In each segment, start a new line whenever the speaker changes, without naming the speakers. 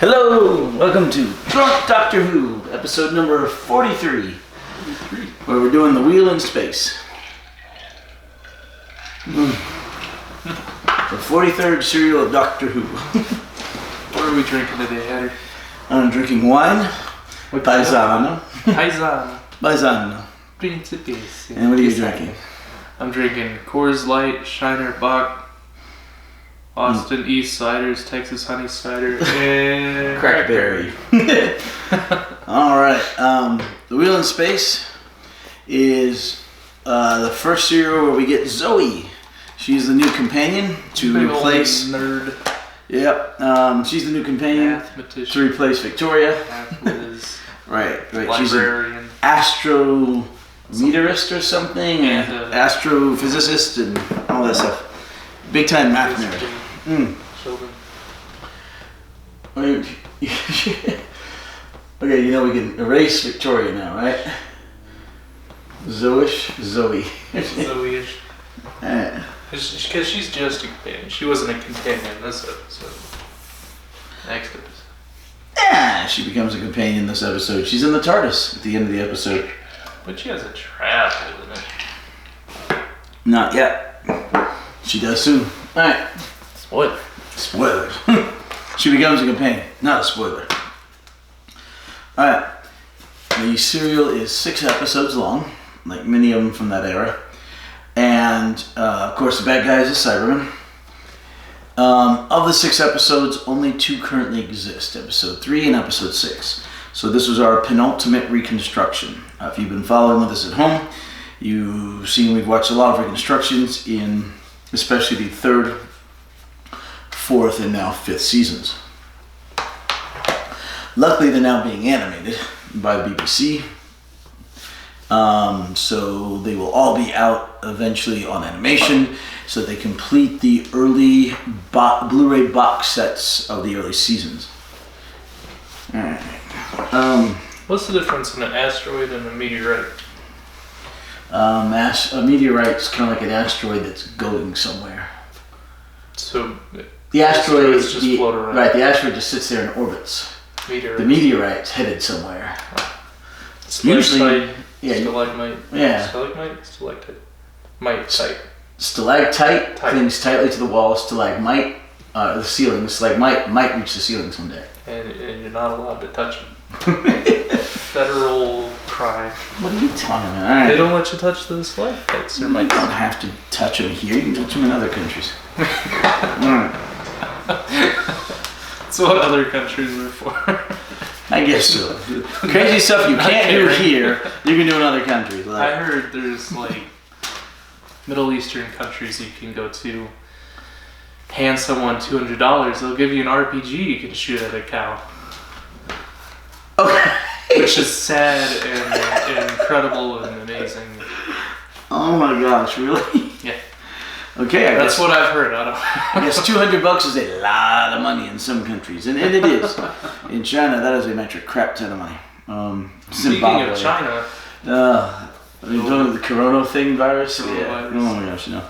Hello, welcome to Drunk Doctor Who, episode number 43, where we're doing the wheel in space. The 43rd serial of Doctor Who.
What are we drinking today, Hatter?
I'm drinking wine, Paisano. Paisano.
Principes.
And what are you drinking?
I'm drinking Coors Light, Shiner Bock, Austin East Ciders, Texas Honey Cider, and
Crackberry. Alright, the wheel in space is the first serial where we get Zoe. She's the new companion to
Big
replace...
old nerd.
Yep, she's the new companion
Mathematician.
to replace Victoria.
Liz.
Right.
Librarian.
She's an astrometeorist or something,
And,
astrophysicist and all that stuff. Big time math nerd.
Children.
Okay, you know we can erase Victoria now, right? Zoe.
Zoe-ish.
Alright.
Because she's just a companion. She wasn't a companion in this episode. Next episode.
Yeah, she becomes a companion this episode. She's in the TARDIS at the end of the episode.
But she has a travel in it.
Not yet. She does soon. Alright. Spoilers. She becomes a companion. Not a spoiler. Alright. The serial is 6 episodes long, like many of them from that era. And, of course, the bad guy is a Cyberman. Of the 6 episodes, only 2 currently exist. Episode 3 and Episode 6. So this was our penultimate reconstruction. If you've been following with us at home, you've seen we've watched a lot of reconstructions in especially the 3rd, 4th, and now 5th seasons. Luckily, they're now being animated by the BBC. So they will all be out eventually on animation, so they complete the early Blu-ray box sets of the early seasons. Alright.
What's the difference in an asteroid and a meteorite?
A meteorite's kind of like an asteroid that's going somewhere.
So
The asteroid
just float around.
Right, the asteroid just sits there and orbits. The meteorite's headed somewhere. Usually,
stalagmite.
Yeah.
Stalactite. Mite.
Stalactite clings tightly to the wall. Stalagmite, the ceiling. Stalagmite might reach the ceiling someday.
And you're not allowed to touch them. Federal crime.
What are you talking about? All right.
They don't let you touch the stalactites.
You don't have to touch them here. You can touch them in other countries. Alright.
That's what other countries are for.
I guess so. Crazy stuff you can't do here, you can do in other countries. Like,
I heard there's like Middle Eastern countries you can go to, hand someone $200, they'll give you an RPG you can shoot at a cow.
Okay.
Which is sad and incredible and amazing.
Oh my gosh, really?
Yeah.
Okay,
that's what I've heard. I
guess $200 is a lot of money in some countries, and it is. In China, that is a metric crap ton of money.
Speaking of China,
are you doing the Corona thing virus?
Corona virus.
Oh my gosh, no.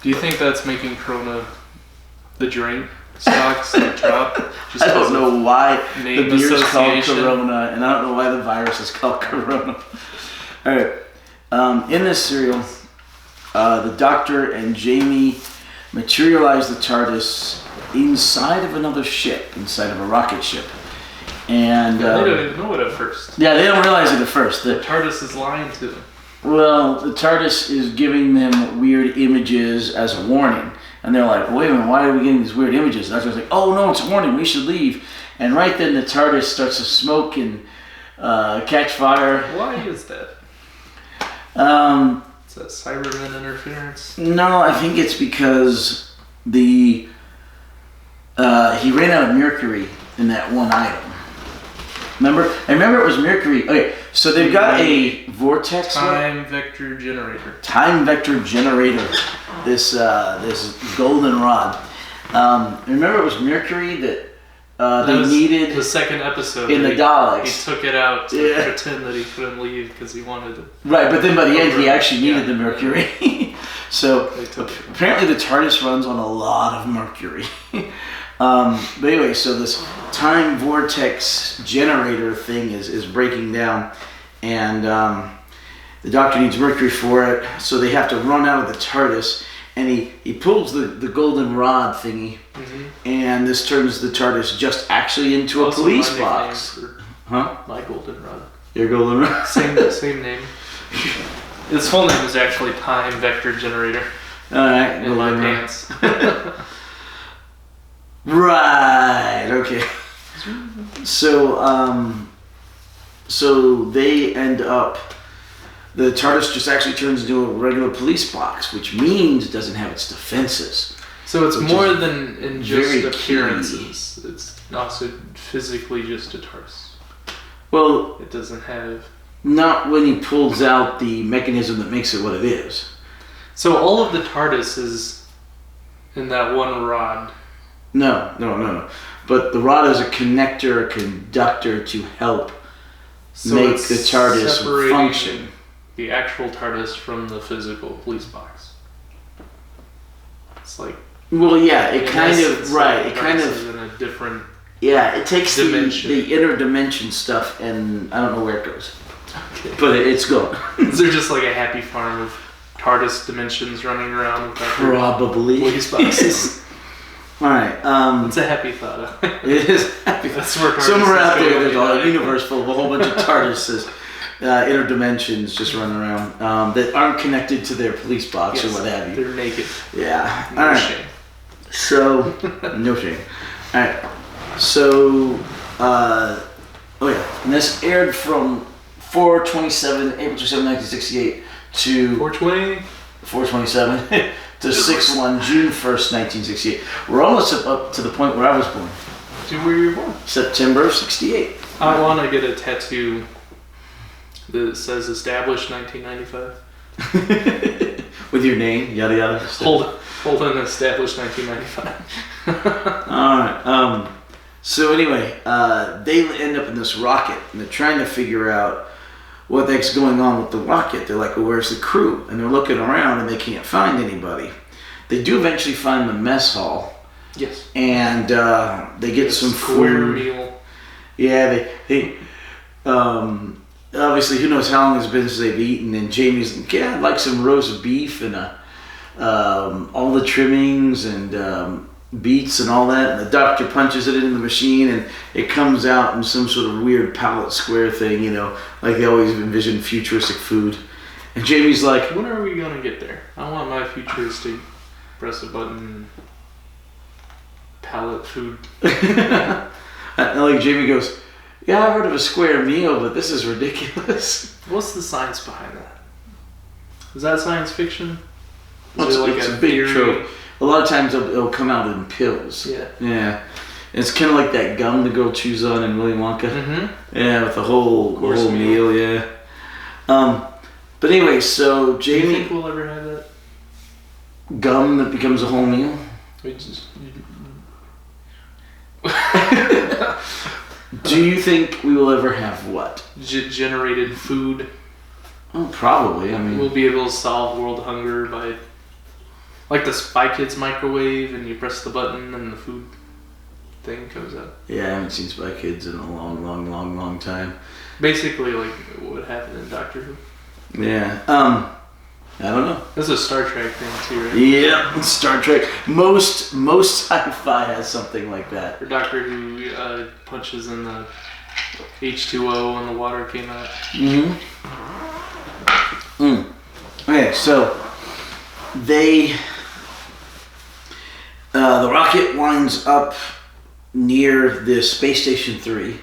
Do you think that's making Corona the drink stocks drop?
I don't know why the beer's called
association?
Corona, and I don't know why the virus is called Corona. All right. In this serial, the Doctor and Jamie materialize the TARDIS inside of another ship, inside of a rocket ship. And
they don't even know it at first.
Yeah, they don't realize it at first.
The TARDIS is lying to them.
Well, the TARDIS is giving them weird images as a warning. And they're like, wait a minute, why are we getting these weird images? The Doctor's like, oh no, it's a warning, we should leave. And right then the TARDIS starts to smoke and catch fire.
Why is that? Is that Cyberman interference?
No, I think it's because he ran out of mercury in that one item. Remember? I remember it was mercury. Okay, so they've got a vortex.
Time vector generator.
Time vector generator. This golden rod. Remember it was mercury that they needed.
The second episode
in the Daleks.
He took it out to pretend that he couldn't leave because he wanted to.
Right, but then by the end he actually needed the mercury. So apparently the TARDIS runs on a lot of mercury. But anyway, so this time vortex generator thing is breaking down, and the Doctor needs mercury for it, so they have to run out of the TARDIS, and he pulls the golden rod thingy, and this turns the TARDIS just actually into a police box. Huh?
My golden rod.
Your golden rod?
Same name. Its full name is actually Time Vector Generator.
Alright.
In my pants.
Right, okay. So they end up, the TARDIS just actually turns into a regular police box, which means it doesn't have its defenses.
So it's more than in just appearances. Key. It's also physically just a TARDIS.
Well,
it doesn't have...
Not when he pulls out the mechanism that makes it what it is.
So all of the TARDIS is in that one rod.
No. But the rod is a connector, a conductor to help make the TARDIS function.
The actual TARDIS from the physical police box. It's like...
Well, yeah, it kind of... Right, it kind of...
in a different...
Yeah, it takes the interdimension stuff and I don't know where it goes. Okay. But it's gone.
Is there just like a happy farm of TARDIS dimensions running around?
Probably.
Police boxes.
Alright,
it's a happy thought.
It is happy.
That's where TARDIS
somewhere out there, there's a universe full of a whole bunch of TARDISes, interdimensions just running around that aren't connected to their police box or what have you.
They're naked.
Yeah.
No shame.
So, no shame. Alright. So, and this aired from 4/27, April 27, 1968 to 4/27 to 6/1, June 1st, 1968. We're almost up to the point where I was born.
To where you were born?
September of 68.
I want to get a tattoo that says established 1995.
With your name, yada yada.
Holden established 1995.
Alright, so anyway, they end up in this rocket, and they're trying to figure out what the heck's going on with the rocket. They're like, well, where's the crew? And they're looking around, and they can't find anybody. They do eventually find the mess hall.
Yes.
And they get some food.
Meal.
Yeah, they obviously, who knows how long it's been since they've eaten, and Jamie's like, yeah, I'd like some roast beef and all the trimmings and beets and all that, and the Doctor punches it into the machine and it comes out in some sort of weird palette square thing, like they always envision futuristic food. And Jamie's like,
when are we gonna get there? I want my futuristic press a button palette food.
And like Jamie goes, yeah, I've heard of a square meal, but this is ridiculous.
What's the science behind that? Is that science fiction?
It's a big trope. A lot of times it'll come out in pills.
Yeah.
Yeah. It's kind of like that gum the girl chews on in Willy Wonka.
Mm-hmm.
Yeah, with the whole meal. Yeah. But anyway, so Jamie.
Do you think we'll ever have that?
Gum that becomes a whole meal? Do you think we will ever have what?
Generated food.
Oh, probably. I mean,
we'll be able to solve world hunger by, like the Spy Kids microwave, and you press the button and the food thing comes out.
Yeah, I haven't seen Spy Kids in a long time.
Basically, like what happened in Doctor Who.
Yeah. I don't know.
This is a Star Trek thing too, right?
Yeah, Star Trek. Most sci-fi has something like that.
Or Doctor Who punches in the H2O and the water came out.
Okay, so the rocket winds up near the Space Station 3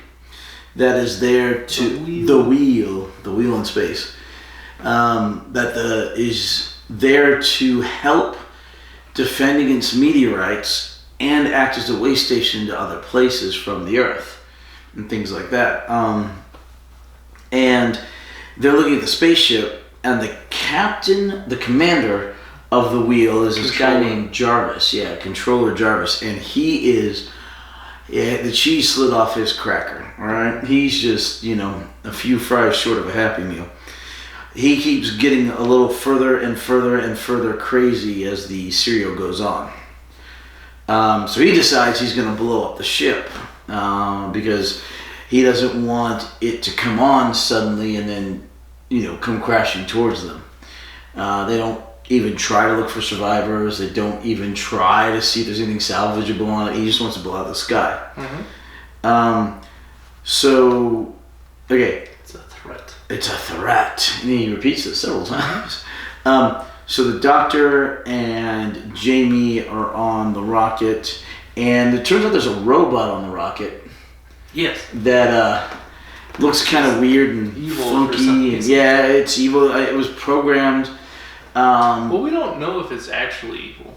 that is there to the wheel in space. Is there to help defend against meteorites and act as a way station to other places from the Earth and things like that. And they're looking at the spaceship, and the commander of the wheel is this guy named Jarvis. Yeah, Controller Jarvis, and he is. Yeah, the cheese slid off his cracker. All right, he's just a few fries short of a Happy Meal. He keeps getting a little further and further and further crazy as the serial goes on. So he decides he's going to blow up the ship because he doesn't want it to come on suddenly and then, come crashing towards them. They don't even try to look for survivors. They don't even try to see if there's anything salvageable on it. He just wants to blow out the sky.
Mm-hmm.
So, okay.
It's a threat.
It's a threat. And he repeats this several times. So the Doctor and Jamie are on the rocket, and it turns out there's a robot on the rocket.
Yes.
That looks kind of weird and
evil
funky. Yeah, it's evil. It was programmed.
Well, we don't know if it's actually evil.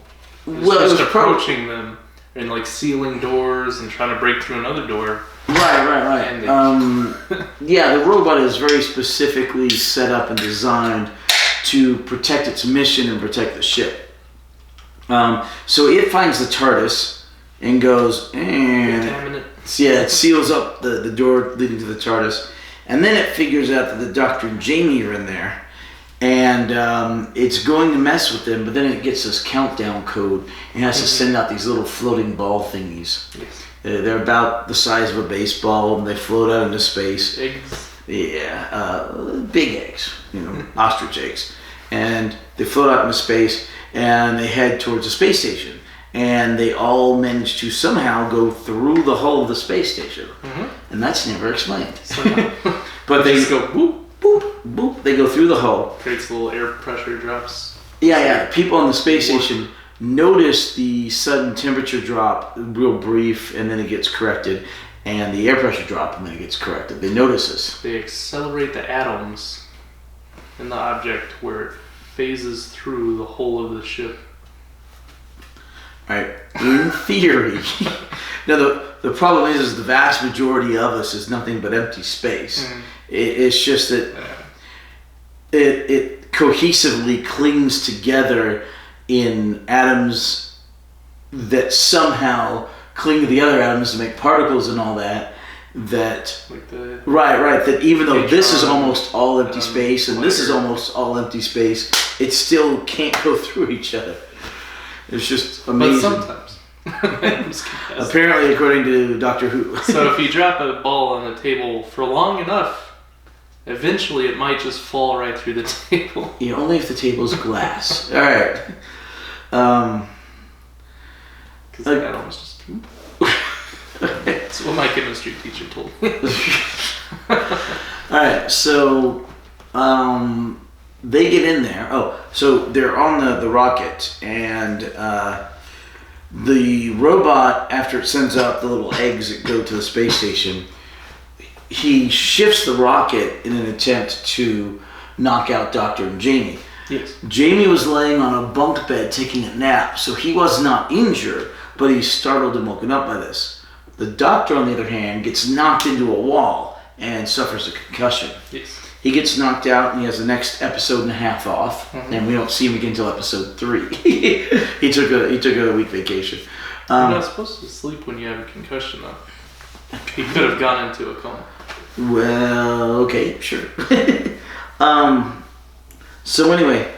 It's just approaching them and like sealing doors and trying to break through another door.
Right. Yeah, the robot is very specifically set up and designed to protect its mission and protect the ship. So it finds the TARDIS and goes, it seals up the door leading to the TARDIS, and then it figures out that the Doctor and Jamie are in there, and it's going to mess with them, but then it gets this countdown code and has to send out these little floating ball thingies.
Yes.
They're about the size of a baseball, and they float out into space.
Eggs.
Yeah, big eggs, ostrich eggs. And they float out into space, and they head towards the space station. And they all manage to somehow go through the hull of the space station. Mm-hmm. And that's never explained. But they just go boop, boop, boop. They go through the hull.
Creates little air pressure drops.
Yeah. People on the space station notice the sudden temperature drop, real brief, and then it gets corrected. And the air pressure drop, and then it gets corrected. They notice this.
They accelerate the atoms in the object where it phases through the whole of the ship.
Right. In theory. Now, the problem is the vast majority of us is nothing but empty space. It's just that it cohesively clings together in atoms that somehow cling to the other atoms to make particles and all that. Right. That even though this is almost all empty space and this is almost all empty space, it still can't go through each other. It's just amazing.
But sometimes.
Apparently, according to Doctor Who.
So if you drop a ball on the table for long enough, eventually it might just fall right through the table.
Yeah, only if the table's glass. All right.
Because that almost just... That's what my chemistry teacher told me.
Alright, so they get in there. So they're on the rocket, and the robot, after it sends out the little eggs that go to the space station, he shifts the rocket in an attempt to knock out Doctor and Jamie.
Yes.
Jamie was laying on a bunk bed taking a nap, so he was not injured, but he's startled and woken up by this. The Doctor, on the other hand, gets knocked into a wall and suffers a concussion.
Yes.
He gets knocked out, and he has the next episode and a half off, and we don't see him again until episode 3. he took a week vacation.
You're not supposed to sleep when you have a concussion, though. He could have gone into a coma.
Well, okay, sure. So anyway,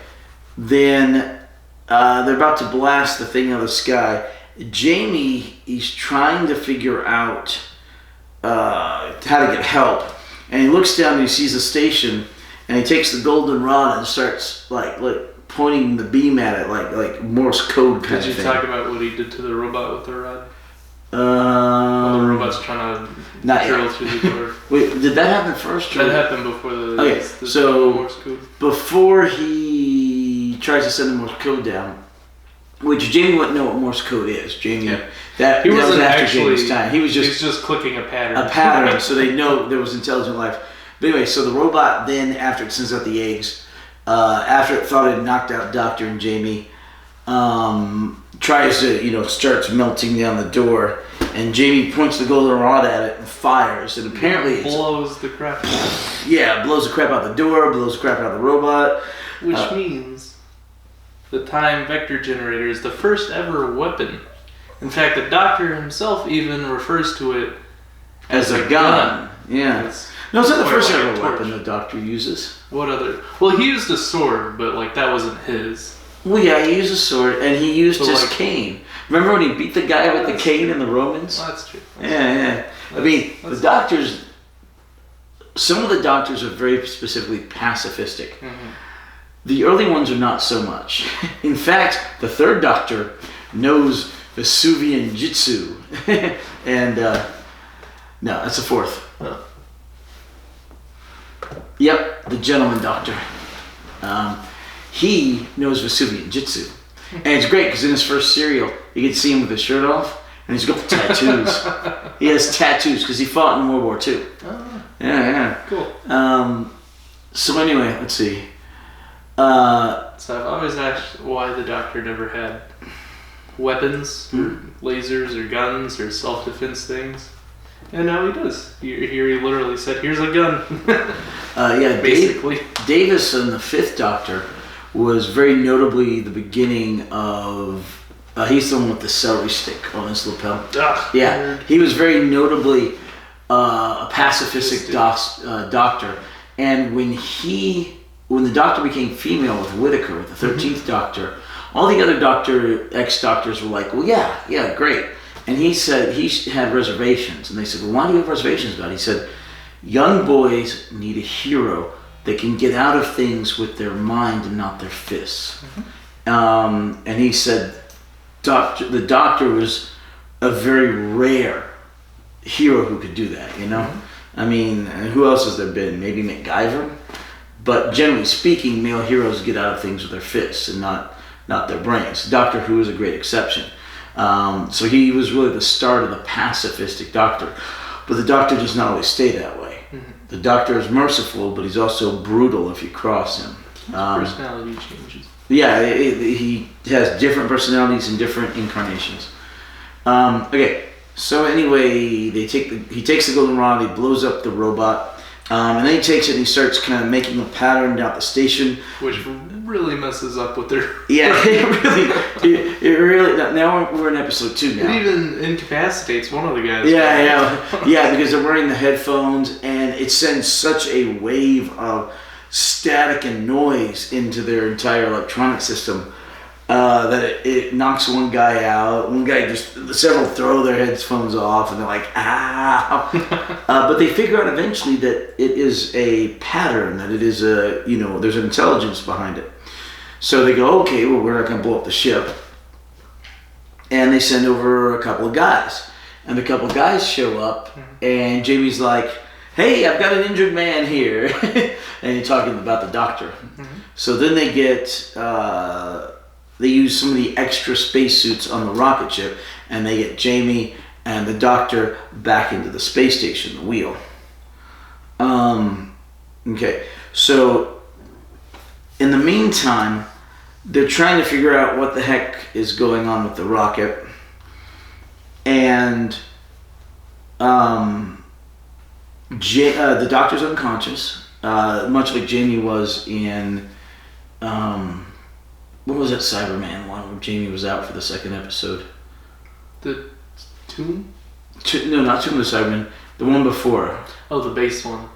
then they're about to blast the thing out of the sky. Jamie, he's trying to figure out how to get help, and he looks down and he sees the station, and he takes the golden rod and starts like pointing the beam at it like Morse code kind of thing.
Did you talk about what he did to the robot with the rod? While the robot's trying to drill through the door.
Wait, did that happen first?
That happened before
so
Morse code.
Before he tries to send the Morse code down. Which Jamie wouldn't know what Morse code is. Jamie, that
he wasn't
was after
actually.
Jamie's time. He was
just clicking a pattern.
A pattern, so they know there was intelligent life. But anyway, so the robot then, after it sends out the eggs, after it thought it had knocked out Doctor and Jamie, tries to starts melting down the door, and Jamie points the golden rod at it and fires, and apparently
blows the crap out.
Yeah, blows the crap out the door, blows the crap out the robot,
which means. The time vector generator is the first ever weapon. In fact, the Doctor himself even refers to it
as a gun. Yeah. It's not the first ever weapon the Doctor uses.
What other? Well, he used a sword, but that wasn't his.
Well, yeah, he used a sword, and he used his cane. Remember when he beat the guy with the cane in the Romans?
Well, that's true.
Yeah. I mean, the doctors. Some of the doctors are very specifically pacifistic.
Mm-hmm.
The early ones are not so much. In fact, the third doctor knows Vesuvian Jitsu. And, no, that's the fourth.
Oh.
Yep, the gentleman doctor. He knows Vesuvian Jitsu. And it's great because in his first serial, you can see him with his shirt off, and he's got tattoos. He has tattoos because he fought in World War II.
Oh.
Yeah.
Cool.
So anyway, let's see.
So I've always asked why the doctor never had weapons, or lasers, or guns, or self-defense things. And now he does. Here he literally said, here's a gun.
Yeah,
basically.
Davis in the fifth Doctor was very notably the beginning of... he's the one with the celery stick on his lapel.
Ugh,
yeah,
weird.
he was very notably a pacifistic doctor. And when the Doctor became female with Whittaker, the 13th Doctor, all the other ex-doctors were like, well, yeah, great. And he said he had reservations. And they said, well, why do you have reservations about it? He said, young boys need a hero that can get out of things with their mind and not their fists. And he said the Doctor was a very rare hero who could do that, you know? I mean, who else has there been? Maybe MacGyver? But generally speaking, male heroes get out of things with their fists and not their brains. Doctor Who is a great exception. So he was really the start of the pacifistic Doctor. But the Doctor does not always stay that way. The Doctor is merciful, but he's also brutal if you cross him.
Personality changes.
Yeah, he has different personalities and different incarnations. Okay, so anyway, he takes the golden rod, he blows up the robot, and then he takes it and he starts kind of making a pattern down the station.
Which really messes up with their...
Yeah, it really... Now we're in episode 2 now.
It even incapacitates one of the guys.
Yeah, because they're wearing the headphones, and it sends such a wave of static and noise into their entire electronic system that it knocks one guy out. One guy several throw their headphones off, and they're like, ah. But they figure out eventually that it is a pattern, that it is there's an intelligence behind it. So they go, okay, well, we're not going to blow up the ship. And they send over a couple of guys. And the couple of guys show up, and Jamie's like, hey, I've got an injured man here. And you're talking about the Doctor. So then they get, they use some of the extra spacesuits on the rocket ship, and they get Jamie and the Doctor back into the space station, the wheel. Okay, so in the meantime, they're trying to figure out what the heck is going on with the rocket. And the Doctor's unconscious, much like Jamie was in, what was that Cyberman one where Jamie was out for the second episode?
The Tomb?
No, not Tomb of the Cyberman. The one before.
Oh, the base one.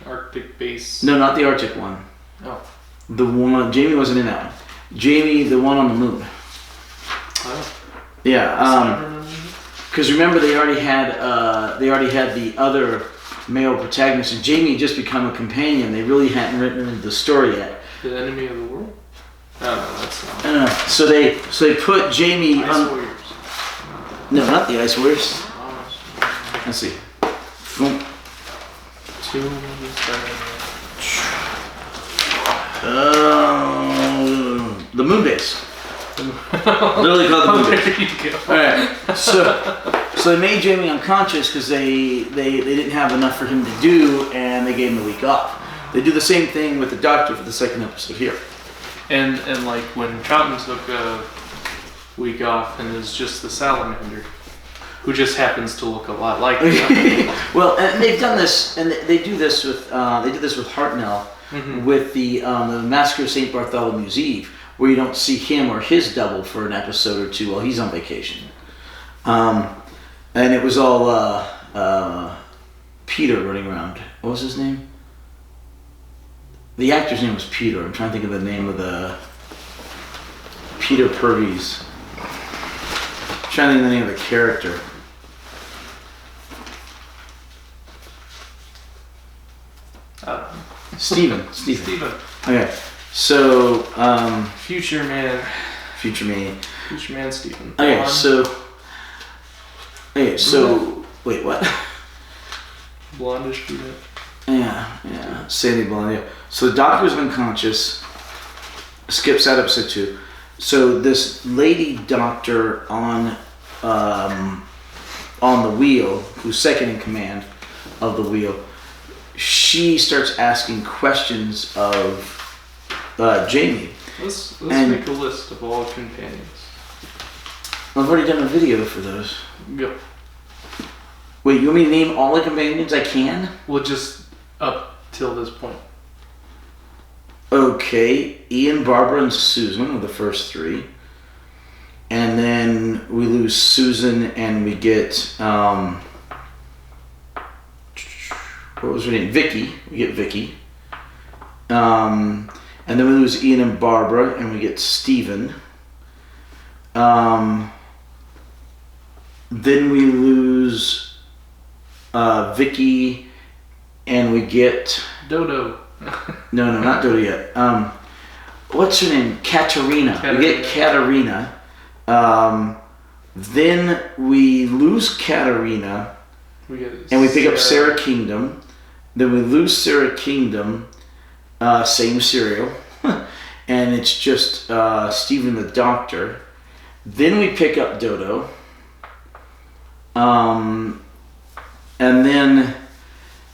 Arctic base.
No, not the Arctic one.
Oh.
The one, Jamie wasn't in that one. Jamie, the one on the moon.
Oh.
Yeah. Because remember, they already had the other male protagonist, and Jamie had just become a companion. They really hadn't written the story yet.
The enemy of the world? Oh, no, that's not.
So they put Jamie
Ice
on.
Warriors.
No, not the Ice Warriors.
Oh,
Let's see. Boom. The moon base. Literally called the moon base.
There you go.
All right. So they made Jamie unconscious because they didn't have enough for him to do, and they gave him a week off. They do the same thing with the Doctor for the second episode here.
And like when Troughton took a week off and is just the salamander, who just happens to look a lot like him.
Well, and they've done this, and they do this with Hartnell with the Massacre of St. Bartholomew's Eve, where you don't see him or his double for an episode or two while he's on vacation. And it was all Peter running around. What was his name? The actor's name was Peter. I'm trying to think of the name of the Peter Purves. trying to think of the name of the character. Steven. Okay. So,
Future man.
Future me.
Future man Steven.
Okay, so wait, what?
Blondish brunette.
Yeah. Sandy blonde, yeah. So the doctor's unconscious. Skips out episode 2. So this lady doctor on the wheel, who's second in command of the wheel, she starts asking questions of Jamie.
Let's make a list of all companions.
I've already done a video for those.
Go.
Wait, you want me to name all the companions I can?
Well, just up till this point.
Okay, Ian, Barbara, and Susan are the first 3. And then we lose Susan and we get, what was her name? Vicky. We get Vicky. And then we lose Ian and Barbara and we get Steven. Then we lose Vicky and we get...
Dodo.
No, not Dodo yet. What's her name? Katerina. We get Katerina. Then we lose Katerina. And we pick up Sarah Kingdom. Then we lose Sarah Kingdom. Same serial. And it's just Stephen the Doctor. Then we pick up Dodo. And then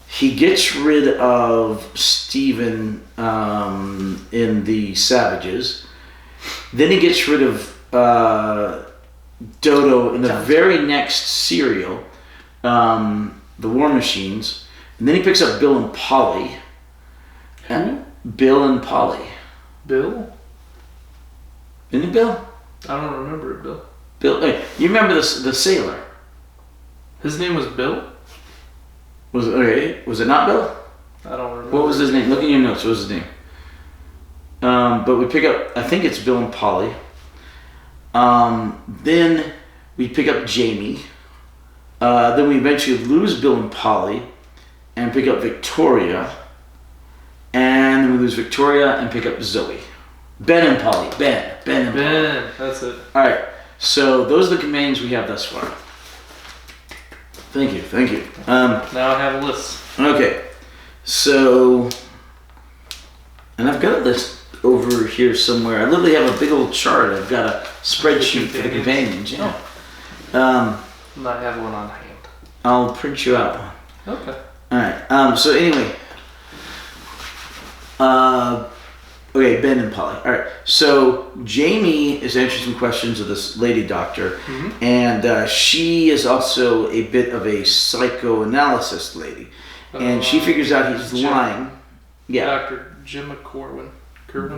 he gets rid of Stephen in the Savages. Then he gets rid of Dodo in the very next serial, The War Machines. And then he picks up Bill and Polly.
Who?
Bill and Polly.
Bill?
Isn't it Bill?
I don't remember it, Bill.
Bill. Hey, you remember the sailor?
His name was Bill?
Was it not Bill?
I don't remember.
What was his name? Look in your notes. What was his name? But we pick up, I think it's Bill and Polly. Then we pick up Jamie. Then we eventually lose Bill and Polly and pick up Victoria. And then we lose Victoria and pick up Zoe. Ben and Polly. Ben and Polly.
That's it.
Alright, so those are the companions we have thus far. Thank you.
Now I have a list.
Okay, so, and I've got a list over here somewhere. I literally have a big old chart. I've got a spreadsheet for the companions. Yeah.
I have one on hand.
I'll print you out one.
Okay.
All right. So anyway, okay, Ben and Polly. All right. So Jamie is answering some questions of this lady doctor, and she is also a bit of a psychoanalyst lady, and she figures out he's lying. Yeah.
Dr. Gemma Corwin.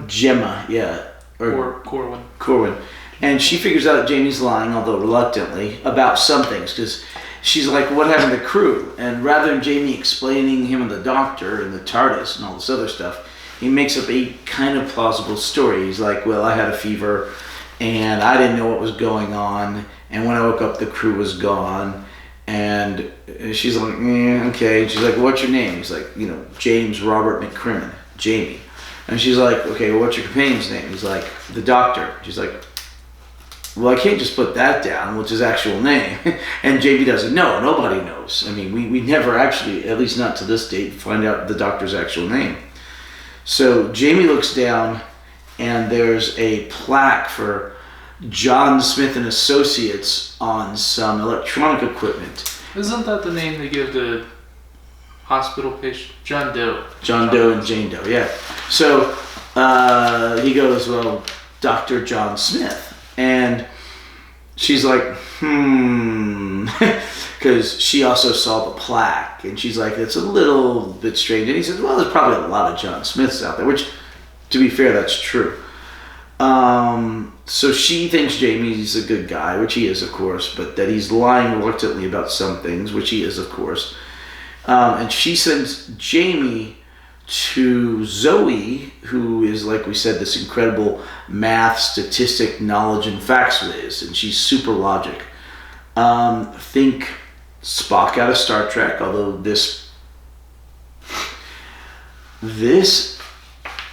Gemma, yeah.
Or Corwin.
Corwin. And she figures out Jamie's lying, although reluctantly, about some things, because she's like, what happened to the crew? And rather than Jamie explaining him and the doctor and the TARDIS and all this other stuff, he makes up a kind of plausible story. He's like, well, I had a fever, and I didn't know what was going on, and when I woke up, the crew was gone. And she's like, okay. And she's like, what's your name? He's like, James Robert McCrimmon, Jamie. And she's like, okay, well, what's your companion's name? He's like, the doctor. She's like, well, I can't just put that down. What's his actual name? And Jamie doesn't know. Nobody knows. I mean, we never actually, at least not to this date, find out the doctor's actual name. So Jamie looks down, and there's a plaque for John Smith and Associates on some electronic equipment.
Isn't that the name they give to hospital patient? John Doe.
John Doe and Jane Doe, yeah. So he goes, well, Dr. John Smith. And she's like, because she also saw the plaque. And she's like, it's a little bit strange. And he says, well, there's probably a lot of John Smiths out there, which, to be fair, that's true. So she thinks Jamie's a good guy, which he is, of course, but that he's lying reluctantly about some things, which he is, of course. And she sends Jamie to Zoe, who is, like we said, this incredible math, statistic, knowledge, and facts whiz, and she's super logic. Think Spock out of Star Trek, although this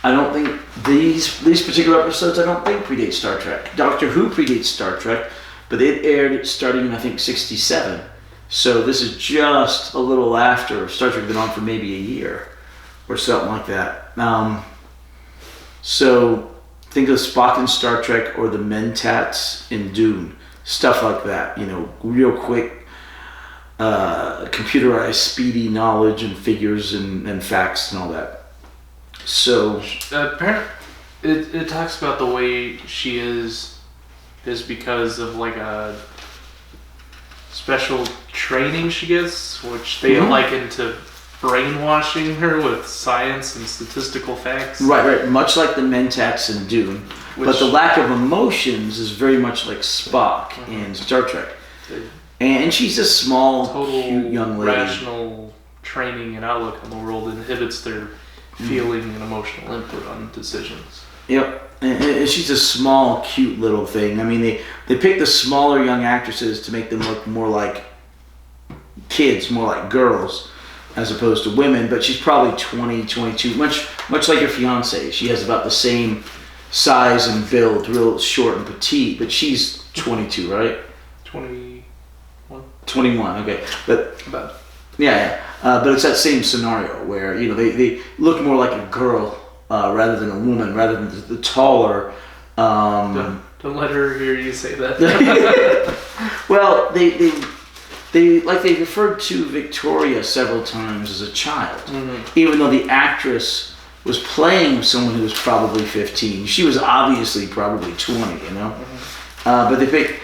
I don't think these particular episodes I don't think predate Star Trek. Doctor Who predates Star Trek, but it aired starting in I think 1967. So this is just a little after Star Trek had been on for maybe a year or something like that. So think of Spock in Star Trek or the Mentats in Dune, stuff like that. Real quick, computerized, speedy knowledge and figures and facts and all that. So
apparently, it talks about the way she is because of like a special training she gets, which they liken to brainwashing her with science and statistical facts.
Right. Much like the Mentats in Dune, but the lack of emotions is very much like Spock in Star Trek. And she's a small, cute young lady.
Rational training and outlook on the world inhibits their feeling and emotional input on decisions.
Yep. And she's a small, cute little thing. I mean, they pick the smaller young actresses to make them look more like kids, more like girls, as opposed to women. But she's probably 20, 22, much like her fiance. She has about the same size and build, real short and petite. But she's 22, right?
21.
21. Okay, but
about.
Yeah. But it's that same scenario where they look more like a girl rather than a woman, rather than the taller.
Don't let her hear you say that.
Well, they referred to Victoria several times as a child, even though the actress was playing someone who was probably 15. She was obviously probably 20, But they pick.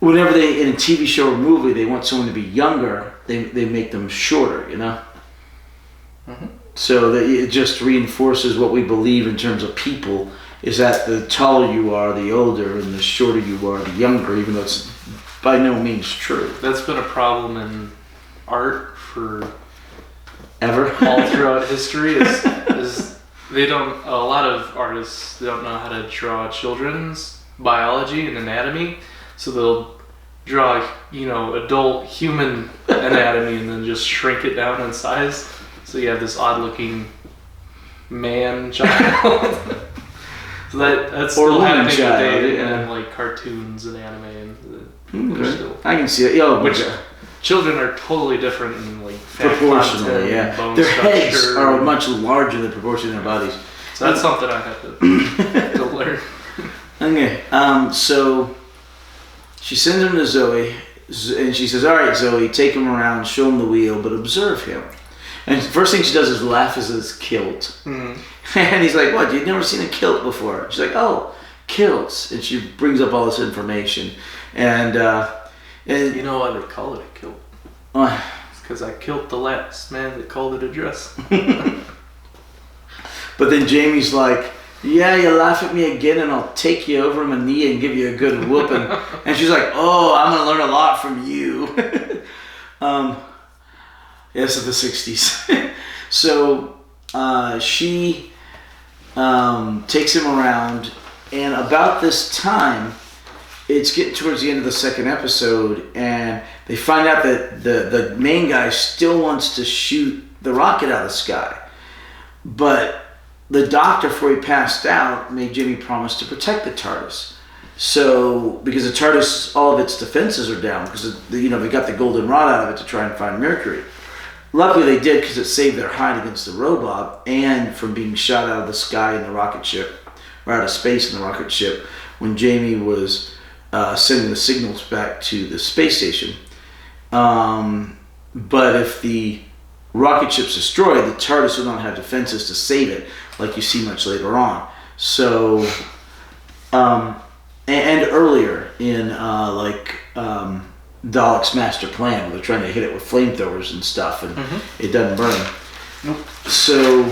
Whenever in a TV show or movie they want someone to be younger, they make them shorter, So that it just reinforces what we believe in terms of people, is that the taller you are, the older, and the shorter you are, the younger, even though it's by no means true.
That's been a problem in art for
ever
all throughout history. Is a lot of artists don't know how to draw children's biology and anatomy. So they'll draw, adult human anatomy and then just shrink it down in size. So you have this odd-looking man child. So that's
or
still happening
today
in like cartoons and anime. And
I can see it.
Which children are totally different in like fat
proportionally.
content, bone
their
structure,
heads are much larger than the proportion of their bodies.
So that's something I have to learn.
Okay. So she sends him to Zoe, and she says, "All right, Zoe, take him around, show him the wheel, but observe him." And the first thing she does is laugh at his kilt. And he's like, "What? You've never seen a kilt before?" She's like, "Oh, kilts." And she brings up all this information. And
you know why they call it a kilt? It's because I killed the last man that called it a dress.
But then Jamie's like, "Yeah, you laugh at me again and I'll take you over my knee and give you a good whooping." And she's like, "Oh, I'm going to learn a lot from you." Yes, of the 60s. So she takes him around, and about this time, it's getting towards the end of the second episode, and they find out that the main guy still wants to shoot the rocket out of the sky. But the doctor, before he passed out, made Jimmy promise to protect the TARDIS. So, because the TARDIS, all of its defenses are down, because they got the golden rod out of it to try and find Mercury. Luckily they did, because it saved their hide against the robot and from being shot out of the sky in the rocket ship, or out of space in the rocket ship, when Jamie was sending the signals back to the space station. But if the rocket ship's destroyed, the TARDIS will not have defenses to save it, like you see much later on. So, and earlier in Dalek's master plan, where they're trying to hit it with flamethrowers and stuff, and it doesn't burn.
Nope.
So,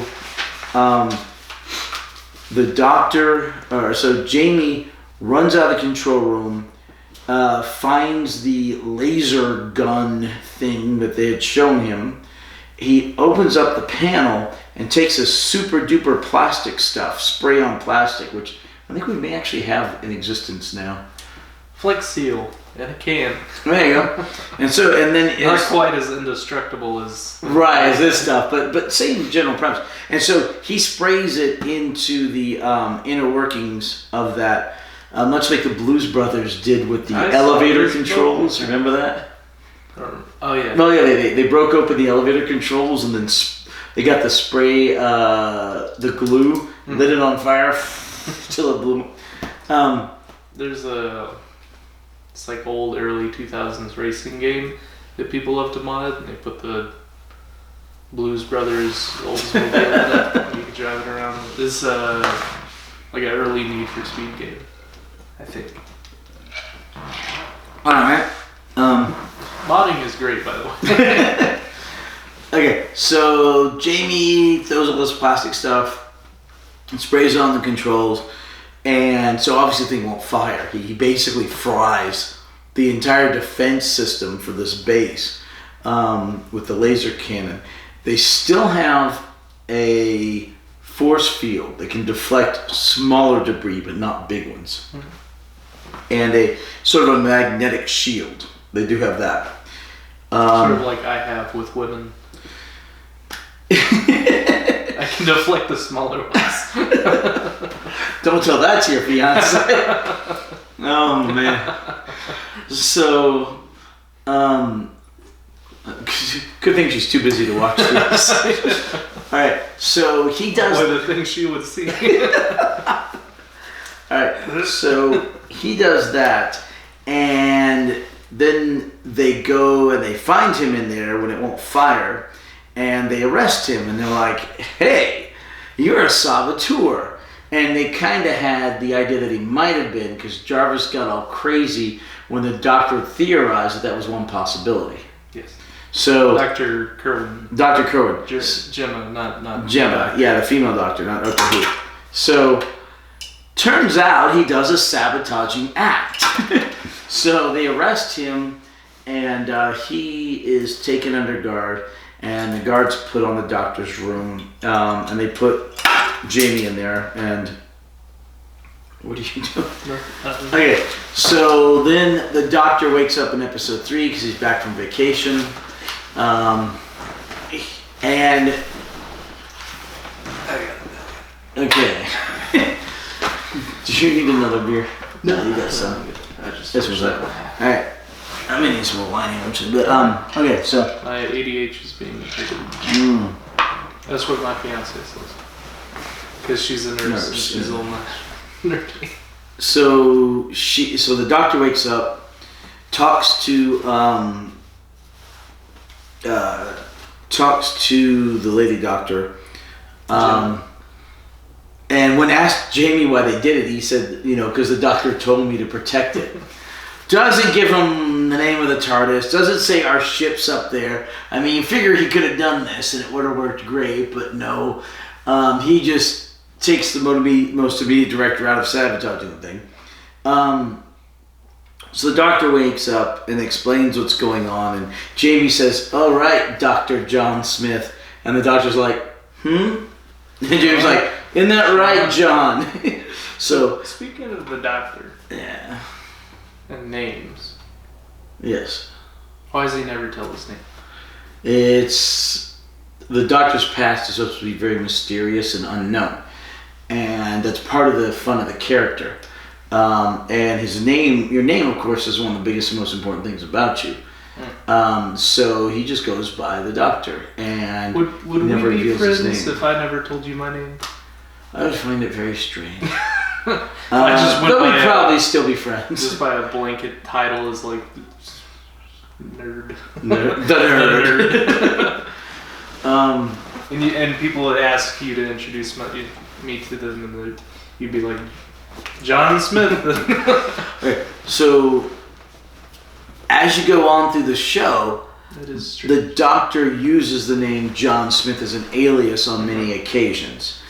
so Jamie runs out of the control room, finds the laser gun thing that they had shown him. He opens up the panel and takes this super duper plastic stuff, spray on plastic, which I think we may actually have in existence now.
Flex Seal. In a can.
There you go. And then
not quite as indestructible as
as this stuff, but same general premise. And so he sprays it into the inner workings of that, much like the Blues Brothers did with the elevator controls. Remember that?
Oh yeah.
Well, yeah, they broke open the elevator controls and then they got the spray, the glue, lit it on fire till it blew.
There's it's like old early 2000s racing game that people love to mod, and they put the Blues Brothers Oldsmobile in it, and you can drive it around. This like an early Need for Speed game, I think.
Alright.
Modding is great, by the way.
Okay, so Jamie throws all this plastic stuff and sprays it on the controls, and so obviously the thing won't fire. He basically fries the entire defense system for this base with the laser cannon. They still have a force field that can deflect smaller debris, but not big ones. And a sort of a magnetic shield. They do have that.
Sort of like I have with women. I can deflect the smaller ones.
Don't tell that to your fiance. Oh man. So, good thing she's too busy to watch this. All right. So he does.
Boy, the things she would see.
All right. So he does that, and then they go and they find him in there when it won't fire. And they arrest him, and they're like, hey, you're a saboteur. And they kind of had the idea that he might have been, because Jarvis got all crazy when the doctor theorized that was one possibility.
Yes.
So
Dr. Kerwin.
Dr. Kerwin.
Gemma, not
Gemma, yeah, the female doctor, not Dr. Who. So, turns out he does a sabotaging act. So they arrest him, and he is taken under guard. And the guards put on the doctor's room, and they put Jamie in there, and what are you doing? Okay, so then the doctor wakes up in episode 3 because he's back from vacation, and okay. Do you need another beer? No, you got some. This was it. All right. I'm gonna need some more wine here, but okay, so
my ADH is being triggered. That's what my fiance says, because she's a nurse and she's all nerdy.
So the doctor wakes up, talks to the lady doctor, and when asked Jamie why they did it, he said, because the doctor told me to protect it. Doesn't give him the name of the TARDIS. Doesn't say our ship's up there. I mean, you figure he could have done this and it would have worked great, but no. He just takes the most immediate direct route of sabotaging the thing. So the doctor wakes up and explains what's going on, and Jamie says, "All right, Dr. John Smith." And the doctor's like, And Jamie's like, "Isn't that right, John?" So
speaking of the doctor.
Yeah.
And names.
Yes.
Why does he never tell his name?
It's the doctor's past is supposed to be very mysterious and unknown, and that's part of the fun of the character. And your name, of course, is one of the biggest and most important things about you. So he just goes by the doctor, and
would
never
we be
reveals
friends
his name.
if I never told you my name?
I would find it very strange.
I just went
but
by
we'd probably still be friends.
Just by a blanket title is like nerd.
The nerd.
And people would ask you to introduce me to them, and you'd be like, John Smith.
Okay, so as you go on through the show,
that is true.
The doctor uses the name John Smith as an alias on many occasions.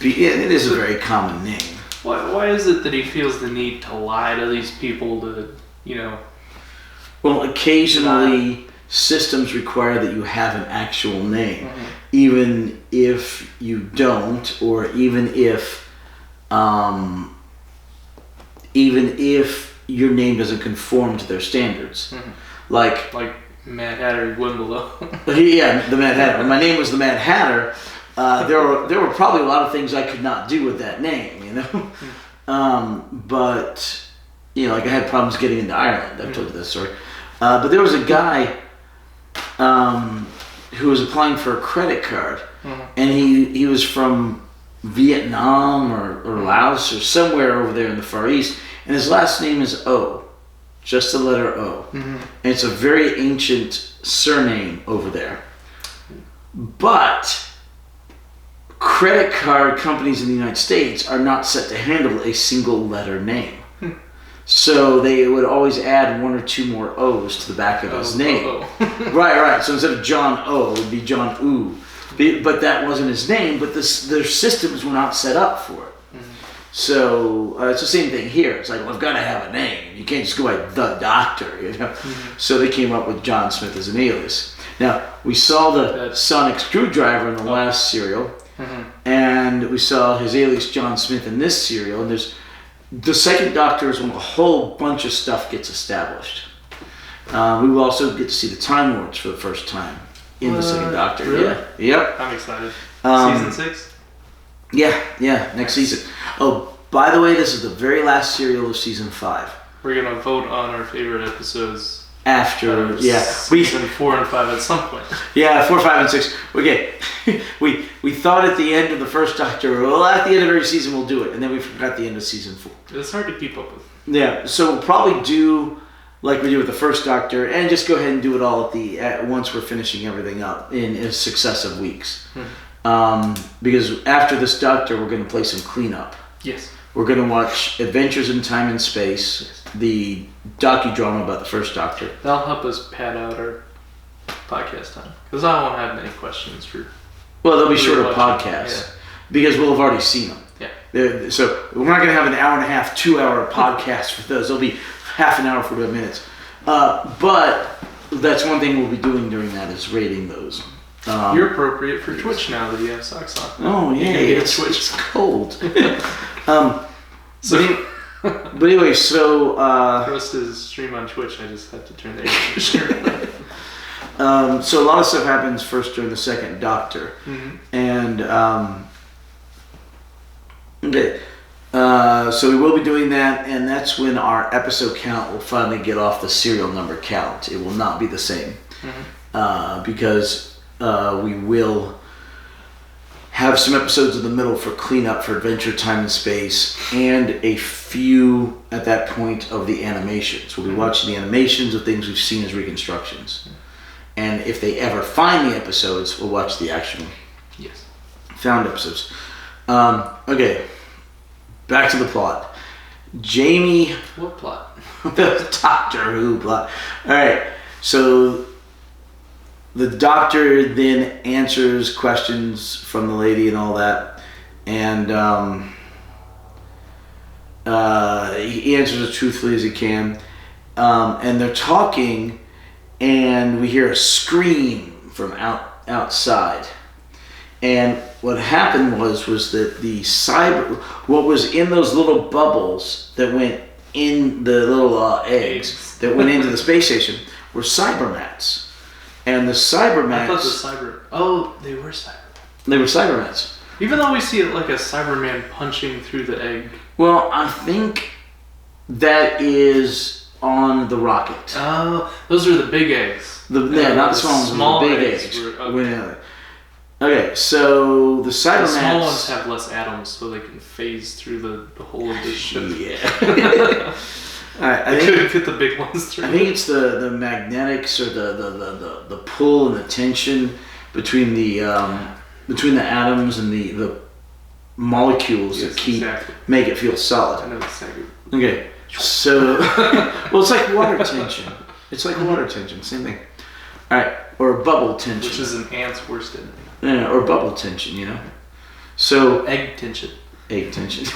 It is a very common name.
Why is it that he feels the need to lie to these people to,
Well, occasionally systems require that you have an actual name, even if you don't, or even if your name doesn't conform to their standards. Like
Mad Hatter Wimbledon.
Yeah, the Mad Hatter. When my name was the Mad Hatter, there were probably a lot of things I could not do with that name, you know. But you know, like I had problems getting into Ireland. I've told you this story. But there was a guy who was applying for a credit card, and he was from Vietnam or Laos or somewhere over there in the Far East, and his last name is O. Just the letter O. And it's a very ancient surname over there. But credit card companies in the United States are not set to handle a single letter name. So they would always add one or two more O's to the back of his name. Right. So instead of John O, it would be John Oo. But that wasn't his name, but their systems were not set up for it. So it's the same thing here. It's like, well, I've got to have a name. You can't just go by the doctor, you know. So they came up with John Smith as an alias. Now, we saw the sonic screwdriver in the last serial, and we saw his alias John Smith in this serial, and there's the second Doctor is when a whole bunch of stuff gets established. We will also get to see the Time Lords for the first time in the second Doctor.
Really?
Yeah. Yep.
I'm excited. Season 6?
Yeah, next season. Oh, by the way, this is the very last serial of season 5.
We're going to vote on our favorite episodes
after,
season 4 and 5 at some point.
Yeah, 4, 5, and 6. Okay, we thought at the end of the first Doctor, well, at the end of every season we'll do it, and then we forgot the end of season 4.
It's hard to keep up with.
Yeah, so we'll probably do like we did with the first Doctor, and just go ahead and do it all once we're finishing everything up in successive weeks. Because after this Doctor, we're going to play some cleanup.
Yes.
We're going to watch Adventures in Time and Space, the docudrama about the first Doctor.
That'll help us pad out our podcast time. Because I won't have many questions for...
Well, they'll be shorter podcasts. Because we'll have already seen them.
Yeah.
So we're not going to have an hour and a half, 2 hour podcast for those. They'll be half an hour, 45 minutes. But that's one thing we'll be doing during that is rating those.
You're appropriate for Twitch now that you have socks on.
Oh yeah, it's cold. But anyway, so
for us to stream on Twitch, I just have to turn the air conditioner on.
So a lot of stuff happens first during the second Doctor, and okay. So we will be doing that, and that's when our episode count will finally get off the serial number count. It will not be the same because. We will have some episodes in the middle for cleanup for Adventure Time and Space, and a few at that point of the animations. We'll be watching the animations of things we've seen as reconstructions. And if they ever find the episodes, we'll watch the actual found episodes. Okay, back to the plot. Jamie...
What plot?
The Doctor Who plot. Alright, so... The Doctor then answers questions from the lady and all that, and he answers as truthfully as he can. And they're talking, and we hear a scream from outside. And what happened was that what was in those little bubbles that went in the little eggs that went into the space station were Cybermats. And the Cybermats...
I thought Oh, they were Cybermats.
They were Cybermats.
Even though we see it like a Cyberman punching through the egg.
Well, I think that is on the rocket.
Oh, those are the big eggs.
Not the small ones, the big eggs. Okay, so the Cybermats...
The small ones have less atoms, so they can phase through the whole of the ship.
Yeah. I think
couldn't fit the big ones through.
I think it's the magnetics or the pull and the tension between the atoms and the molecules that make it feel solid.
I know exactly.
Okay, so well, it's like water tension. It's like water tension, same thing. All right, or bubble tension,
which is an ant's worst enemy.
Yeah, or bubble tension, you know. So
egg tension.
Egg tension.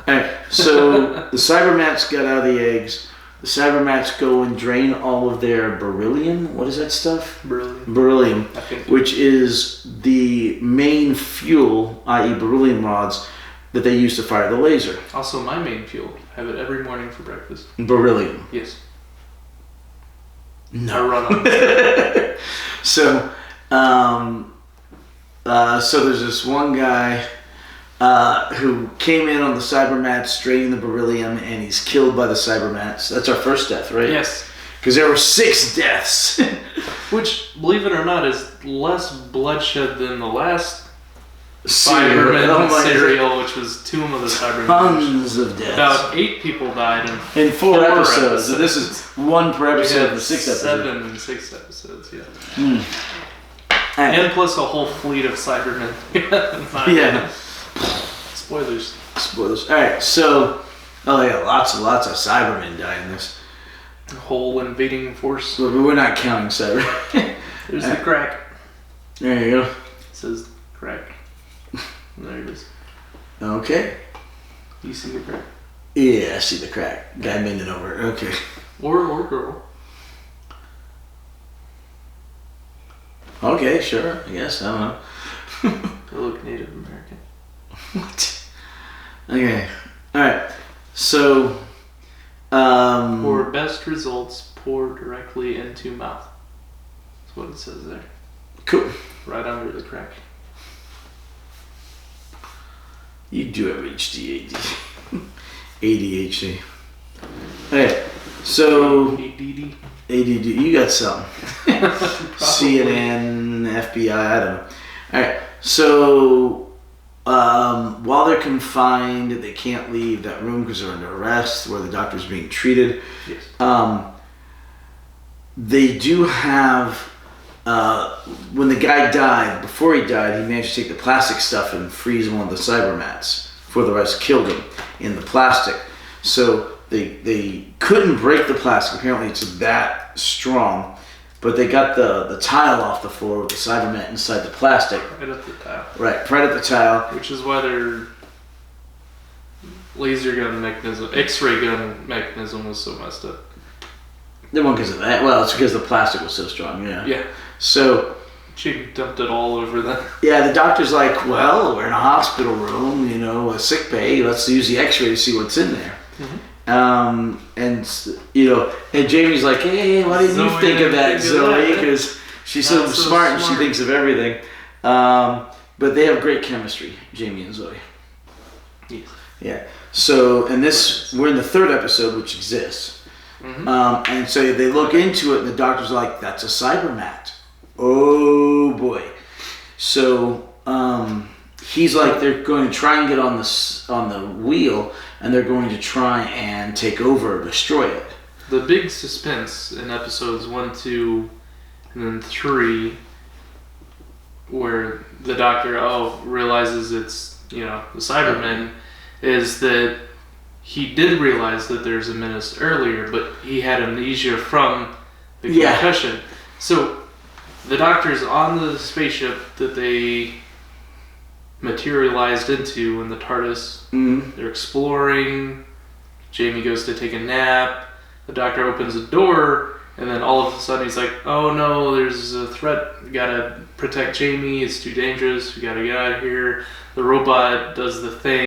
Alright, so the Cybermats got out of the eggs. The Cybermats go and drain all of their beryllium. What is that stuff? Beryllium, which is the main fuel, i.e. beryllium rods, that they use to fire the laser.
Also, my main fuel. Have it every morning for breakfast.
Beryllium.
Yes.
No.
I run on it.
So there's this one guy who came in on the Cybermats, draining the beryllium, and he's killed by the Cybermats. That's our first death, right?
Yes.
Because there were 6 deaths.
Which, believe it or not, is less bloodshed than the last Cyberman serial, which was Tomb of the Cybermen.
Tons of deaths.
About 8 people died
in 4 episodes. So this is 1 per episode for 6 episodes.
7 and 6 episodes, yeah.
And
plus a whole fleet of Cybermen.
Yeah.
Spoilers.
Alright, so lots and lots of Cybermen die in this.
Whole invading force.
But we're not counting Cyber.
There's the crack.
There you go.
It says crack. There it is.
Okay.
You see the crack?
Yeah, I see the crack. Guy bending over. Okay.
Or girl.
Okay, sure. I guess. I don't know.
They look Native American.
What? Okay. Alright. So,
For best results, pour directly into mouth. That's what it says there.
Cool.
Right under the crack.
You do have ADHD. Okay. So,
ADD.
you got something. CNN, FBI, I don't know. Alright. So, while they're confined, they can't leave that room because they're under arrest where the doctor's being treated.
Yes.
They do have, when the guy died, before he died, he managed to take the plastic stuff and freeze one of the Cybermats before the rest killed him in the plastic. So they couldn't break the plastic. Apparently it's that strong. But they got the tile off the floor with the Cybermat inside the plastic.
Right at the tile.
Right at the tile.
Which is why their laser gun mechanism, X-ray gun mechanism was so messed up.
It wasn't because of that. Well, it's because the plastic was so strong, yeah.
Yeah.
So...
She dumped it all over them.
Yeah, the doctor's like, well, we're in a hospital room, a sick bay. Let's use the X-ray to see what's in there. Mm-hmm. And Jamie's like, hey, why didn't you think of that, Zoe? Because she's so smart and she thinks of everything. But they have great chemistry, Jamie and Zoe.
Yes.
Yeah. So, and we're in the 3rd episode, which exists. Mm-hmm. And so they look into it, and the doctor's like, that's a Cybermat. Oh boy. So, he's like, they're going to try and get on the wheel, and they're going to try and take over or destroy it.
The big suspense in episodes 1, 2, and then 3, where the doctor realizes it's the Cybermen, is that he did realize that there's a menace earlier, but he had amnesia from the concussion. So the doctor's on the spaceship that they materialized into in the TARDIS.
Mm-hmm.
They're exploring. Jamie goes to take a nap. The doctor opens a door, and then all of a sudden he's like, oh no, there's a threat. We gotta protect Jamie. It's too dangerous. We gotta get out of here. The robot does the thing.